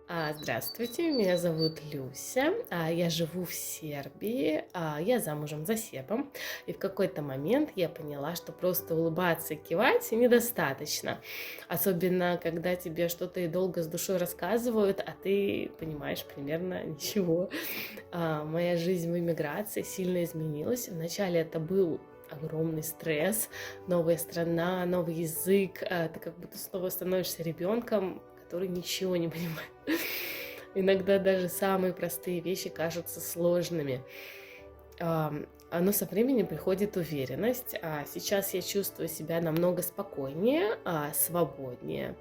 Здравствуйте, меня зовут Люся, я живу в Сербии, я замужем за сербом, и в какой-то момент я поняла, что просто улыбаться и кивать недостаточно, особенно когда тебе что-то и долго с душой рассказывают, а ты понимаешь примерно ничего. Моя жизнь в эмиграции сильно изменилась. Вначале это был огромный стресс, новая страна, новый язык, ты как будто снова становишься ребенком, который ничего не понимает. Иногда даже самые простые вещи кажутся сложными. Но со временем приходит уверенность. Сейчас я чувствую себя намного спокойнее, свободнее.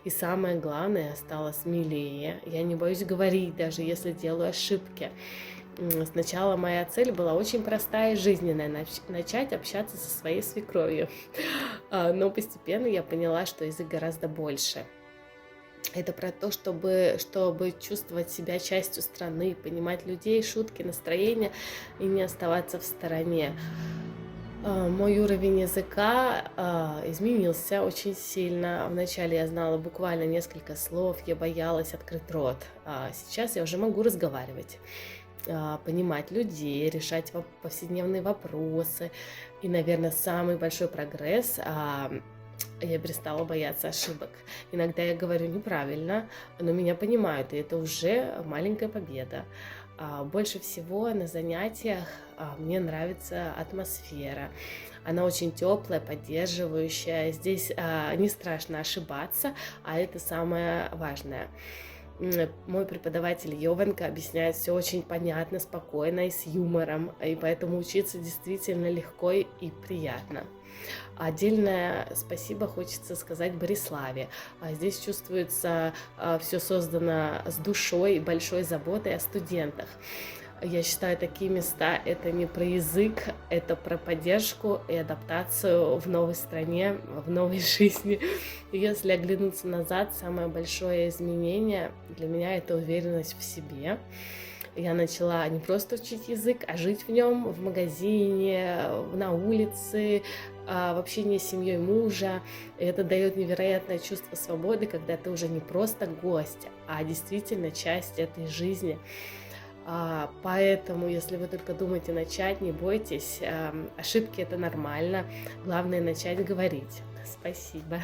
И самое главное, стала смелее. Я не боюсь говорить, даже если делаю ошибки. Сначала моя цель была очень простая и жизненная — начать общаться со своей свекровью. Но постепенно я поняла, что язык гораздо больше. Это про то, чтобы чувствовать себя частью страны, понимать людей, шутки, настроения и не оставаться в стороне. Мой уровень языка изменился очень сильно. Вначале я знала буквально несколько слов, я боялась открыть рот. Сейчас я уже могу разговаривать, понимать людей, решать повседневные вопросы. И, наверное, самый большой прогресс — я перестала бояться ошибок. Иногда я говорю неправильно, но меня понимают, и это уже маленькая победа. Больше всего на занятиях мне нравится атмосфера. Она очень теплая, поддерживающая. Здесь не страшно ошибаться, а это самое важное. Мой преподаватель Йованка объясняет все очень понятно, спокойно и с юмором, и поэтому учиться действительно легко и приятно. Отдельное спасибо хочется сказать Бориславе. Здесь чувствуется все создано с душой и большой заботой о студентах. Я считаю, такие места — это не про язык, это про поддержку и адаптацию в новой стране, в новой жизни. И если оглянуться назад, самое большое изменение для меня — это уверенность в себе. Я начала не просто учить язык, а жить в нем, в магазине, на улице, в общении с семьей мужа. И это дает невероятное чувство свободы, когда ты уже не просто гость, а действительно часть этой жизни. Поэтому, если вы только думаете начать, не бойтесь, ошибки — это нормально, главное — начать говорить. Спасибо.